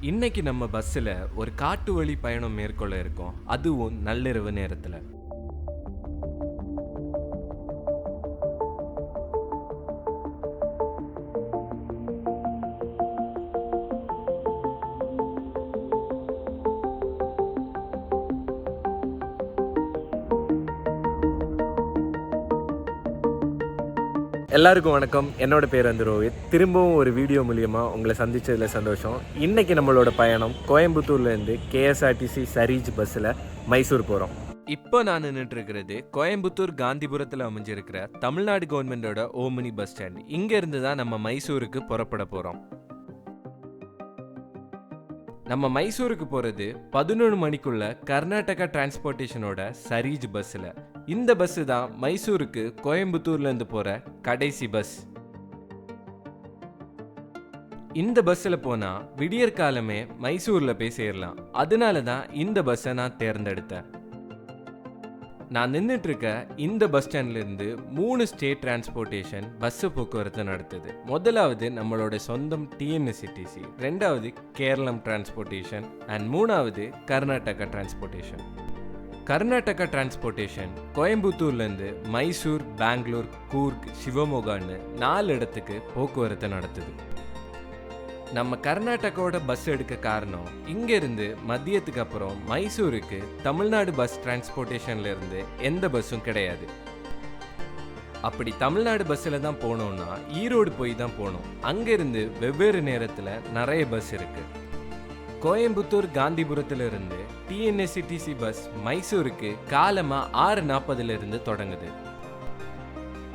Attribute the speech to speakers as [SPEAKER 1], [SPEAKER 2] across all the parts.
[SPEAKER 1] இன்னைக்கு நம்ம பஸ்ஸில் ஒரு காட்டு வழி பயணம் மேற்கொள்ள இருக்கோம், அதுவும் நள்ளிரவு நேரத்தில். எல்லாருக்கும் வணக்கம். என்னோட பேர் ரோஹித். திரும்பவும் ஒரு வீடியோ மூலியமாக உங்களை சந்திச்சதில் சந்தோஷம். இன்றைக்கி நம்மளோட பயணம் கோயம்புத்தூர்லேருந்து கேஎஸ்ஆர்டிசி சரீஜ் பஸ்ஸில் மைசூர் போகிறோம். இப்போ நான் நின்றுட்டு இருக்கிறது கோயம்புத்தூர் காந்திபுரத்தில் அமைஞ்சிருக்கிற தமிழ்நாடு கவர்மெண்டோட ஓமினி பஸ் ஸ்டாண்ட். இங்கேருந்து தான் நம்ம மைசூருக்கு புறப்பட போகிறோம். நம்ம மைசூருக்கு போகிறது 11 மணிக்குள்ள கர்நாடகா டிரான்ஸ்போர்ட்டேஷனோட சரீஜ் பஸ்ஸில். இந்த பஸ்ஸு தான் மைசூருக்கு கோயம்புத்தூர்லேருந்து போகிற கடைசி பஸ். இந்த பஸ்ஸில் போனால் விடியற் காலமே மைசூரில் போய் சேரலாம். அதனால தான் இந்த பஸ்ஸை நான் தேர்ந்தெடுத்தேன். நான் நின்றுட்டு இருக்க இந்த பஸ் ஸ்டாண்ட்லேருந்து 3 ஸ்டேட் டிரான்ஸ்போர்ட்டேஷன் பஸ்ஸு போக்குவரத்து நடத்துது. முதலாவது நம்மளோட சொந்தம் டிஎன்எஸ்சிடிசி, ரெண்டாவது கேரளம் டிரான்ஸ்போர்ட்டேஷன் அண்ட் மூணாவது கர்நாடகா டிரான்ஸ்போர்ட்டேஷன். கர்நாடகா டிரான்ஸ்போர்ட்டேஷன் கோயம்புத்தூர்லேருந்து மைசூர், பெங்களூர், கூர்க், சிவமோகான்னு 4 இடத்துக்கு போக்குவரத்து நடத்துது. நம்ம கர்நாடகாவோட பஸ் எடுக்க காரணம், இங்கேருந்து மதியத்துக்கு அப்புறம் மைசூருக்கு தமிழ்நாடு பஸ் டிரான்ஸ்போர்ட்டேஷன்ல இருந்து எந்த பஸ்ஸும் கிடையாது. அப்படி தமிழ்நாடு பஸ்ஸில் தான் போனோம்னா ஈரோடு போய் தான் போகணும். அங்கேருந்து வெவ்வேறு நேரத்தில் நிறைய பஸ் இருக்கு. கோயம்புத்தூர் காந்திபுரத்திலிருந்து டிஎன்எஸ்சிடிசி பஸ் மைசூருக்கு காலமாக 6:40 தொடங்குது.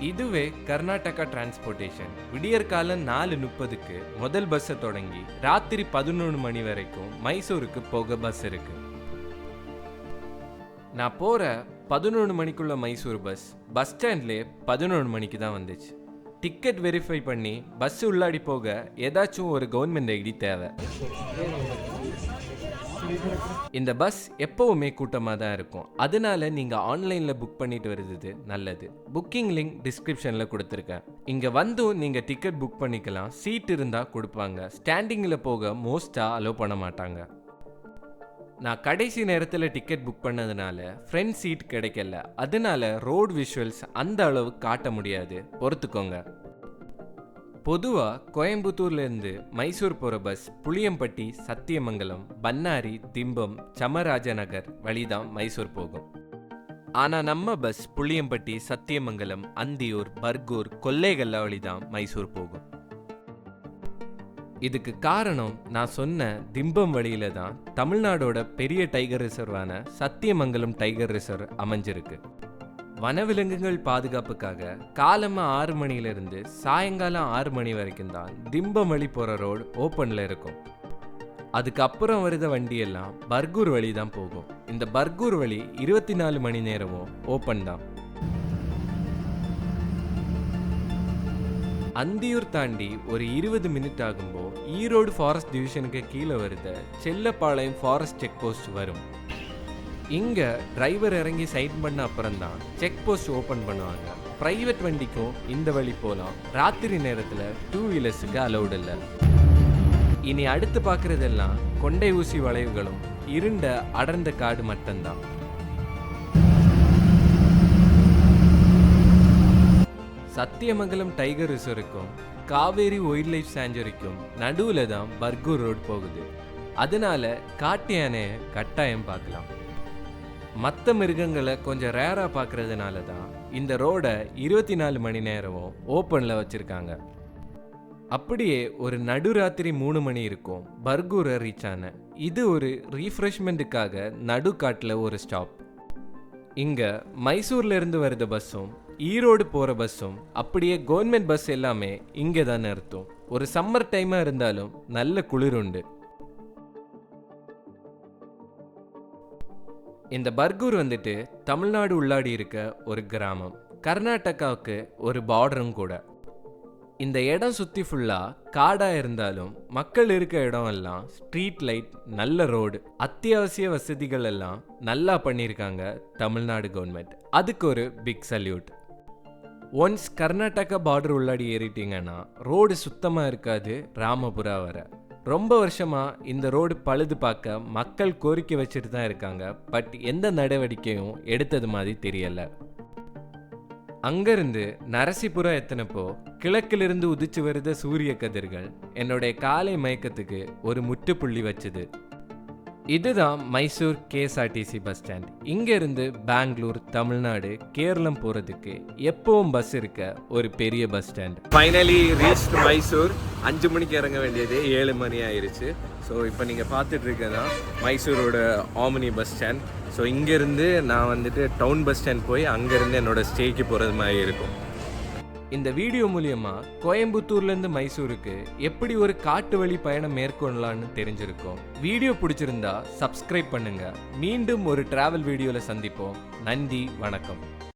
[SPEAKER 1] இதுவே கர்நாடகா டிரான்ஸ்போர்ட்டேஷன் விடியற்காலம் 4:30 முதல் பஸ்ஸை தொடங்கி ராத்திரி 11 மணி வரைக்கும் மைசூருக்கு போக பஸ் இருக்கு. நான் போற 11 மணிக்குள்ள மைசூர் பஸ் ஸ்டாண்ட்லேயே 11 மணிக்கு தான் வந்துச்சு. டிக்கெட் வெரிஃபை பண்ணி பஸ் உள்ளாடி போக ஏதாச்சும் ஒரு கவர்மெண்ட் ஐடி தேவை. இந்த பஸ் எப்பவுமே கூட்டமாக தான் இருக்கும். அதனால நீங்கள் ஆன்லைனில் புக் பண்ணிட்டு வருது நல்லது. புக்கிங் லிங்க் டிஸ்கிரிப்ஷனில் கொடுத்துருக்கேன். இங்கே வந்தும் நீங்கள் டிக்கெட் புக் பண்ணிக்கலாம். சீட் இருந்தால் கொடுப்பாங்க. ஸ்டாண்டிங்கில் போக மோஸ்ட்டாக அலோவ் பண்ண மாட்டாங்க. நான் கடைசி நேரத்தில் டிக்கெட் புக் பண்ணதுனால ஃப்ரண்ட் சீட் கிடைக்கல. அதனால ரோடு விஷுவல்ஸ் அந்த அளவு காட்ட முடியாது, பொறுத்துக்கோங்க. பொதுவாக கோயம்புத்தூர்லேருந்து மைசூர் போகிற பஸ் புளியம்பட்டி, சத்தியமங்கலம், பன்னாரி, திம்பம், சமராஜநகர் வழிதான் மைசூர் போகும். ஆனால் நம்ம பஸ் புளியம்பட்டி, சத்தியமங்கலம், அந்தியூர், பர்கூர், கொல்லேகல்லா வழிதான் மைசூர் போகும். இதுக்கு காரணம், நான் சொன்ன திம்பம் வழியில தான் தமிழ்நாடோட பெரிய டைகர் ரிசர்வான சத்தியமங்கலம் டைகர் ரிசர்வ் அமைஞ்சிருக்கு. வனவிலங்குகள் பாதுகாப்புக்காக காலமா 6 மணிலிருந்து சாயங்காலம் 6 மணி வரைக்கும் தான் திம்பம் வழி போகிற ரோடு ஓப்பனில் இருக்கும். அதுக்கப்புறம் வருத வண்டியெல்லாம் பர்கூர் வழி தான் போகும். இந்த பர்கூர் வழி 24 மணி நேரமும் ஓப்பன் தான். அந்தியூர் தாண்டி ஒரு 20 மினிட் ஆகும்போது ஈரோடு ஃபாரஸ்ட் டிவிஷனுக்கு கீழே வருத செல்லப்பாளையம் ஃபாரஸ்ட் செக் போஸ்ட் வரும். இங்கே டிரைவர் இறங்கி சைட் பண்ண அப்புறம் தான் செக் போஸ்ட் ஓப்பன் பண்ணுவாங்க. ப்ரைவேட் வண்டிக்கும் இந்த வழி போகலாம். ராத்திரி நேரத்தில் 2 வீலர்ஸுக்கு அலௌட் இல்லை. இனி அடுத்து பார்க்குறதெல்லாம் கொண்டை ஊசி வளைவுகளும் இருண்ட அடர்ந்த காடு மட்டும்தான். சத்தியமங்கலம் டைகர் ரிசர்வுக்கும் காவேரி வைல்ட் லைஃப் சாஞ்சுரிக்கும் நடுவில் தான் பர்கூர் ரோடு போகுது. அதனால காட்டு யானையை கட்டாயம் பார்க்கலாம். மற்ற மிருகங்களை கொஞ்சம் ரேராக பார்க்கறதுனால தான் இந்த ரோடை 24 மணி நேரமும் ஓப்பனில் வச்சுருக்காங்க. அப்படியே ஒரு நடுராத்திரி 3 மணி இருக்கும் பர்கூரை ரீச் ஆன. இது ஒரு ரீஃப்ரெஷ்மெண்ட்டுக்காக நடுக்காட்டில் ஒரு ஸ்டாப். இங்கே மைசூர்லேருந்து வருத பஸ்ஸும் ஈரோடு போகிற பஸ்ஸும் அப்படியே கவர்மெண்ட் பஸ் எல்லாமே இங்கே தான் நிறுத்தும். ஒரு சம்மர் டைமாக இருந்தாலும் நல்ல குளிர் உண்டு. இந்த பர்கூர் வந்துட்டு தமிழ்நாடு உள்ளாடி இருக்க ஒரு கிராமம், கர்நாடகாவுக்கு ஒரு பார்டரும் கூட. இந்த இடம் சுற்றி ஃபுல்லாக காடாக இருந்தாலும் மக்கள் இருக்க இடம் எல்லாம் ஸ்ட்ரீட் லைட், நல்ல ரோடு, அத்தியாவசிய வசதிகள் எல்லாம் நல்லா பண்ணியிருக்காங்க தமிழ்நாடு கவர்மெண்ட். அதுக்கு ஒரு big salute. Once Karnataka border உள்ளாடி ஏறிட்டீங்கன்னா ரோடு சுத்தமாக இருக்காது. ராமபுரா வர ரொம்ப வருஷமா இந்த ரோடு பழுது பார்க்க மக்கள் கோரிக்கை வச்சுட்டு தான் இருக்காங்க. பட் எந்த நடவடிக்கையும் எடுத்தது மாதிரி தெரியல. அங்கிருந்து நரசிபுரம் எத்தனப்போ கிழக்கிலிருந்து உதிச்சு வருத சூரிய கதிர்கள் என்னுடைய காலை மயக்கத்துக்கு ஒரு முற்றுப்புள்ளி வச்சுது. இதுதான் மைசூர் KSRTC பஸ் ஸ்டாண்ட். இங்கிருந்து பெங்களூர், தமிழ்நாடு, கேரளம் போகிறதுக்கு எப்பவும் பஸ் இருக்க ஒரு பெரிய bus stand. Finally reached Mysore. 5 மணிக்கு இறங்க வேண்டியது 7 மணி ஆயிடுச்சு. ஸோ இப்போ நீங்கள் பார்த்துட்டு இருக்கதான் மைசூரோட ஆமினி பஸ் ஸ்டாண்ட். ஸோ இங்கேருந்து நான் வந்துட்டு டவுன் பஸ் ஸ்டாண்ட் போய் அங்கேருந்து என்னோட ஸ்டேக்கு போகிறது மாதிரி இருக்கும். இந்த வீடியோ மூலியமா கோயம்புத்தூர்லேருந்து மைசூருக்கு எப்படி ஒரு காட்டு வழி பயணம் மேற்கொள்ளலான்னு தெரிஞ்சிருக்கும். வீடியோ பிடிச்சிருந்தா சப்ஸ்கிரைப் பண்ணுங்க. மீண்டும் ஒரு டிராவல் வீடியோவில் சந்திப்போம். நன்றி, வணக்கம்.